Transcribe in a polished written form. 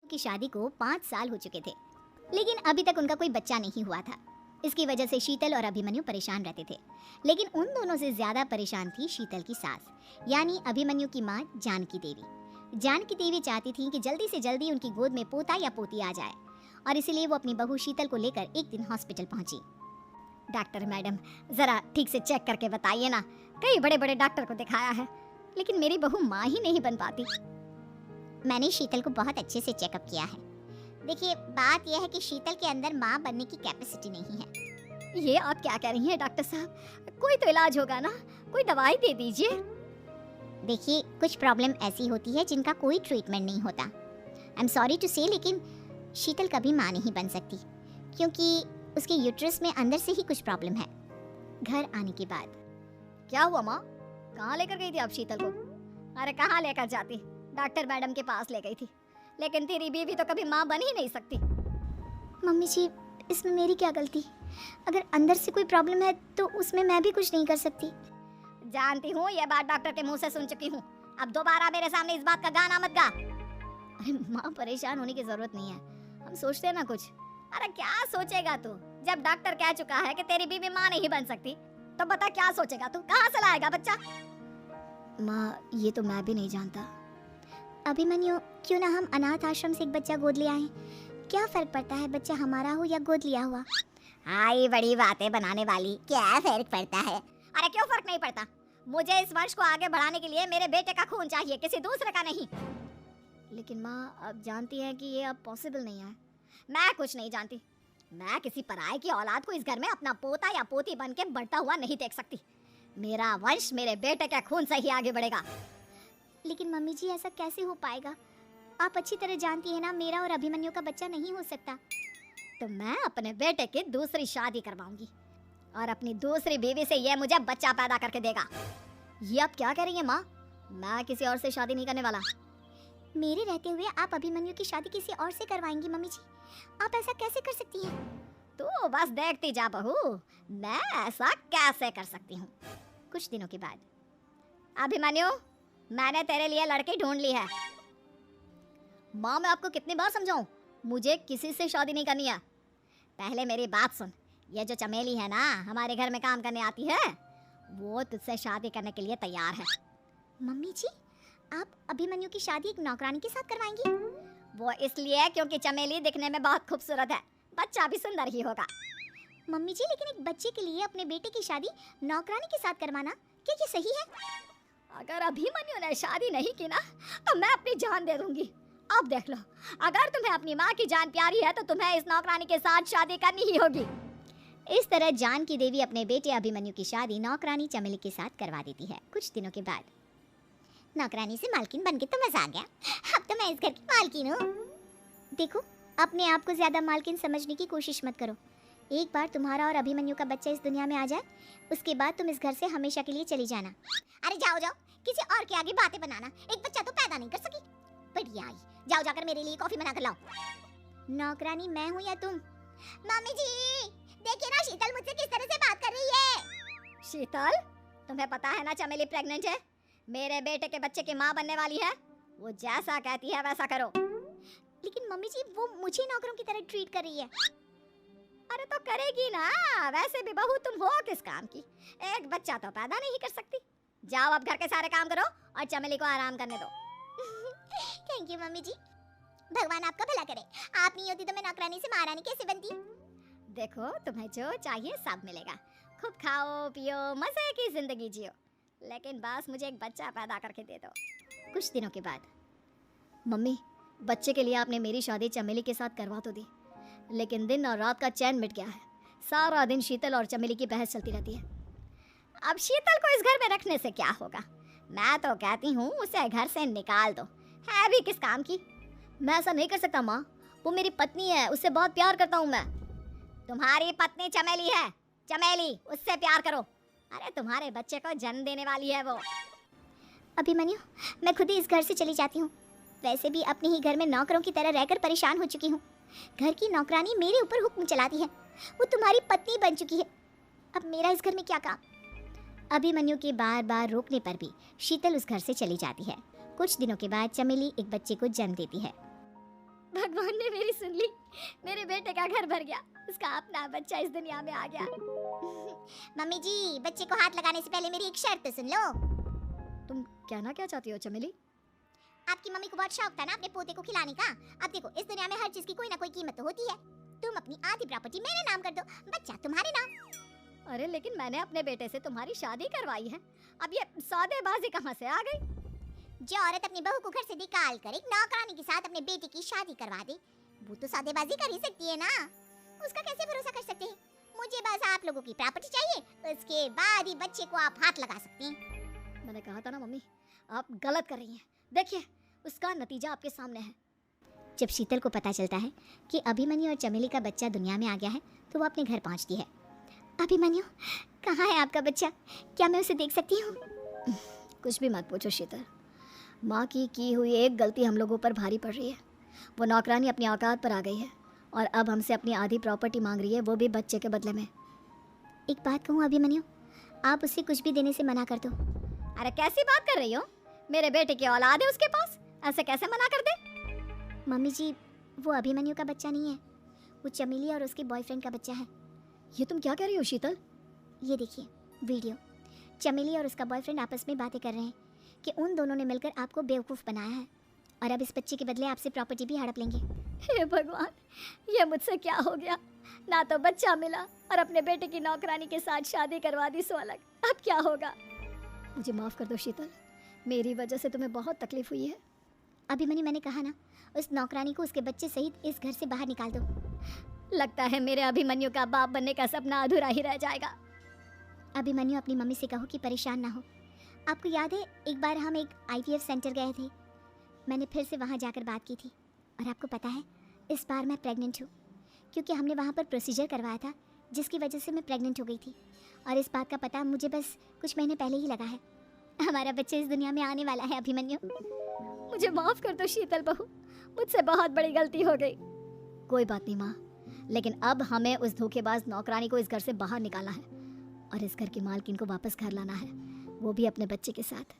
की शादी को 5 साल हो चुके थे, लेकिन अभी तक उनका कोई बच्चा नहीं हुआ था। इसकी वजह से शीतल और अभिमन्यु परेशान रहते थे, लेकिन उन दोनों से ज्यादा परेशान थी शीतल की सास, यानी अभिमन्यु की माँ जानकी देवी। जानकी देवी चाहती थी कि जल्दी से जल्दी उनकी गोद में पोता या पोती आ जाए, और इसीलिए वो अपनी बहू शीतल को लेकर एक दिन हॉस्पिटल पहुंची। डॉक्टर मैडम, जरा ठीक से चेक करके बताइए ना, कई बड़े बड़े डॉक्टर को दिखाया है, लेकिन मेरी बहू माँ ही नहीं बन पाती। मैंने शीतल को बहुत अच्छे से चेकअप किया है। देखिए, बात यह है कि शीतल के अंदर माँ बनने की कैपेसिटी नहीं है। ये आप क्या कह रही हैं डॉक्टर साहब? कोई तो इलाज होगा ना, कोई दवाई दे दीजिए। देखिए, कुछ प्रॉब्लम ऐसी होती है जिनका कोई ट्रीटमेंट नहीं होता। आई एम सॉरी टू से, लेकिन शीतल कभी माँ नहीं बन सकती, क्योंकि उसके यूट्रस में अंदर से ही कुछ प्रॉब्लम है। घर आने के बाद क्या हुआ माँ? कहाँ लेकर गई थी आप शीतल को? अरे कहाँ लेकर जाती, डॉक्टर मैडम के पास ले गई थी, लेकिन तेरी बीवी तो कभी माँ बन ही नहीं सकती। मम्मी जी, इसमें मेरी क्या गलती? अगर अंदर से कोई प्रॉब्लम है तो उसमें मैं भी कुछ नहीं कर सकती। जानती हूँ, ये बात डॉक्टर के मुंह से सुन चुकी हूँ। अब दोबारा मेरे सामने इस बात का गाना मत गा। अरे माँ, परेशान होने की जरूरत नहीं है, हम सोचते हैं ना कुछ। अरे क्या सोचेगा तू? जब डॉक्टर कह चुका है कि तेरी बीवी माँ नहीं बन सकती, तो बता क्या सोचेगा तू? कहाँ से लाएगा बच्चा? माँ, ये तो मैं भी नहीं जानता। अभिमन्यु, क्यों ना हम अनाथ आश्रम से एक बच्चा गोद ले आएं? क्या फर्क पड़ता है बच्चा हमारा हो या गोद लिया हुआ? ये बड़ी बातें बनाने वाली, क्या फर्क पड़ता है? अरे क्यों फर्क नहीं पड़ता? मुझे इस वंश को आगे बढ़ाने के लिए मेरे बेटे का खून चाहिए, किसी दूसरे का नहीं। लेकिन माँ, आप जानती हैं कि ये अब पॉसिबल नहीं है। मैं कुछ नहीं जानती। मैं किसी पराये की औलाद को इस घर में अपना पोता या पोती बन के बढ़ता हुआ नहीं देख सकती। मेरा वंश मेरे बेटे के खून से ही आगे बढ़ेगा। लेकिन मम्मी जी, ऐसा कैसे हो पाएगा? आप अच्छी तरह जानती हैं ना, मेरा और अभिमन्यु का बच्चा नहीं हो सकता। तो मैं अपने बेटे की दूसरी शादी करवाऊंगी, और अपनी दूसरी बीवी से ये मुझे बच्चा पैदा करके देगा। ये आप क्या कह रही हैं माँ? मैं किसी और से शादी नहीं करने वाला। मेरे रहते हुए आप अभिमन्यु की शादी किसी और से करवाएंगी? मम्मी जी, आप ऐसा कैसे कर सकती हैं? तो बस देखती जा बहू, मैं ऐसा कैसे कर सकती हूँ। कुछ दिनों के बाद, अभिमन्यु, मैंने तेरे लिए लड़की ढूंढ ली है। माँ, मैं आपको कितनी बार समझाऊं, मुझे किसी से शादी नहीं करनी है। पहले मेरी बात सुन। ये जो चमेली है ना, हमारे घर में काम करने आती है, वो तुझसे शादी करने के लिए तैयार है। मम्मी जी, आप अभिमन्यु की शादी एक नौकरानी के साथ करवाएंगी? वो इसलिए क्योंकि चमेली दिखने में बहुत खूबसूरत है, बच्चा भी सुंदर ही होगा। मम्मी जी, लेकिन एक बच्चे के लिए अपने बेटे की शादी नौकरानी के साथ करवाना, क्या ये सही है? अगर अभिमन्यु ने शादी नहीं की ना, तो मैं अपनी जान दे दूंगी। अब देख लो, अगर तुम्हें अपनी माँ की जान प्यारी है तो तुम्हें इस नौकरानी के साथ शादी करनी ही होगी। इस तरह जानकी देवी अपने बेटे अभिमन्यु की शादी नौकरानी चमेली के साथ करवा देती है। कुछ दिनों के बाद, नौकरानी से मालकिन बन के तो मजा आ गया, अब तो मैं इस घर की मालकिन हूँ। देखो, अपने आप को ज्यादा मालकिन समझने की कोशिश मत करो। एक बार तुम्हारा और अभिमन्यु का बच्चा इस दुनिया में आ जाए, उसके बाद तुम इस घर से हमेशा के लिए चली जाना। अरे जाओ जाओ, किसी और के आगे बातें बनाना, एक बच्चा तो पैदा नहीं कर सकी। बढ़िया आई, जाओ जाकर मेरे लिए कॉफी बना कर लाओ। नौकरानी मैं हूँ या तुम? मम्मी जी, देखिए ना, शीतल मुझसे किस तरह से बात कर रही है। शीतल, तुम्हें पता है ना चमेली प्रेग्नेंट है, मेरे बेटे के बच्चे की माँ बनने वाली है। वो जैसा कहती है वैसा करो। लेकिन मम्मी जी, वो मुझे नौकरों की तरह ट्रीट कर रही है। अरे तो करेगी ना, वैसे भी बहू तुम हो किस काम की, एक बच्चा तो पैदा नहीं कर सकती। जाओ अब घर के सारे काम करो और चमेली को आराम करने दो। थैंक यू मम्मी जी, भगवान आपका भला करे। आप नहीं होती तो मैं नौकरानी से महारानी कैसे बनती? देखो, तुम्हें जो चाहिए सब मिलेगा, खूब खाओ पियो, मजे की जिंदगी जियो, लेकिन बस मुझे एक बच्चा पैदा करके दे दो। कुछ दिनों के बाद, मम्मी, बच्चे के लिए आपने मेरी शादी चमेली के साथ करवा तो दी, लेकिन दिन और रात का चैन मिट गया है। सारा दिन शीतल और चमेली की बहस चलती रहती है। अब शीतल को इस घर में रखने से क्या होगा? मैं तो कहती हूँ उसे घर से निकाल दो, है भी किस काम की। मैं ऐसा नहीं कर सकता माँ, वो मेरी पत्नी है, उससे बहुत प्यार करता हूँ मैं। तुम्हारी पत्नी चमेली है, चमेली, उससे प्यार करो। अरे तुम्हारे बच्चे को जन्म देने वाली है वो। अभिमन्यु, मैं खुद ही इस घर से चली जाती हूँ। वैसे भी अपने ही घर में नौकरों की तरह रहकर परेशान हो चुकी हूँ। घर की नौकरानी मेरे ऊपर हुक्म चलाती है, वो तुम्हारी पत्नी बन चुकी है। अब मेरा इस घर में क्या काम? अभिमन्यु के बार बार रोकने पर भी शीतल उस घर से चली जाती है। कुछ दिनों के बाद चमेली एक बच्चे को जन्म देती है। मेरे बेटे का घर भर गया, उसका अपना बच्चा इस दुनिया में आ गया। मम्मी जी, बच्चे को हाथ लगाने से पहले मेरी एक शर्त तो सुन लो। तुम कहना क्या चाहती हो चमेली? आपकी मम्मी को बहुत शौक था ना अपने पोते को खिलाने का। अब देखो, इस दुनिया में हर चीज की कोई ना कोई कीमत तो होती है। तुम अपनी आधी प्रॉपर्टी मेरे नाम कर दो, बच्चा तुम्हारे नाम। अरे लेकिन मैंने अपने बेटे से तुम्हारी शादी करवाई है, अब ये सौदेबाजी कहाँ से आ गई? जो औरत अपनी बहू को घर से निकाल कर एक नौकरानी के साथ अपने बेटे की शादी करवा दे, वो तो सौदेबाजी कर ही सकती है ना। उसका कैसे भरोसा कर सकते हैं? मुझे बस आप लोगों की प्रॉपर्टी चाहिए, उसके बाद ही बच्चे को आप हाथ लगा सकते हैं। मैंने कहा था ना मम्मी, आप गलत कर रही हैं। देखिए, उसका नतीजा आपके सामने है। जब शीतल को पता चलता है कि अभिमन्यु और चमेली का बच्चा दुनिया में आ गया है, तो वो अपने घर पहुंचती है। अभिमन्यु, कहाँ है आपका बच्चा? क्या मैं उसे देख सकती हूँ? कुछ भी मत पूछो शीतल, माँ की हुई एक गलती हम लोगों पर भारी पड़ रही है। वो नौकरानी अपनी औकात पर आ गई है और अब हमसे अपनी आधी प्रॉपर्टी मांग रही है, वो भी बच्चे के बदले में। एक बात कहूँ अभिमन्यु, आप उसे कुछ भी देने से मना कर दो। अरे कैसी बात कर रही हो? मेरे बेटे की औलाद है उसके पास, ऐसे कैसे मना कर दे? मम्मी जी, वो अभिमन्यु का बच्चा नहीं है, वो चमेली और उसके बॉयफ्रेंड का बच्चा है। ये तुम क्या कह रही हो शीतल? ये देखिए वीडियो, चमेली और उसका बॉयफ्रेंड आपस में बातें कर रहे हैं कि उन दोनों ने मिलकर आपको बेवकूफ़ बनाया है और अब इस बच्चे के बदले आपसे प्रॉपर्टी भी हड़प लेंगे। हे भगवान, ये मुझसे क्या हो गया? ना तो बच्चा मिला और अपने बेटे की नौकरानी के साथ शादी करवा दी सो अलग। अब क्या होगा? मुझे माफ़ कर दो शीतल, मेरी वजह से तुम्हें बहुत तकलीफ हुई है। अभिमन्यु, मैंने कहा ना, उस नौकरानी को उसके बच्चे सहित इस घर से बाहर निकाल दो। लगता है मेरे अभिमन्यु का बाप बनने का सपना अधूरा ही रह जाएगा। अभिमन्यु, अपनी मम्मी से कहो कि परेशान ना हो। आपको याद है एक बार हम एक IVF सेंटर गए थे, मैंने फिर से वहाँ जाकर बात की थी और आपको पता है इस बार मैं प्रेग्नेंट हूँ, क्योंकि हमने वहाँ पर प्रोसीजर करवाया था जिसकी वजह से मैं प्रेग्नेंट हो गई थी और इस बात का पता मुझे बस कुछ महीने पहले ही लगा है। हमारा बच्चा इस दुनिया में आने वाला है अभिमन्यु। मुझे माफ़ कर दो शीतल बहू, मुझसे बहुत बड़ी गलती हो गई। कोई बात नहीं माँ, लेकिन अब हमें उस धोखेबाज नौकरानी को इस घर से बाहर निकालना है और इस घर की मालकिन को वापस घर लाना है, वो भी अपने बच्चे के साथ।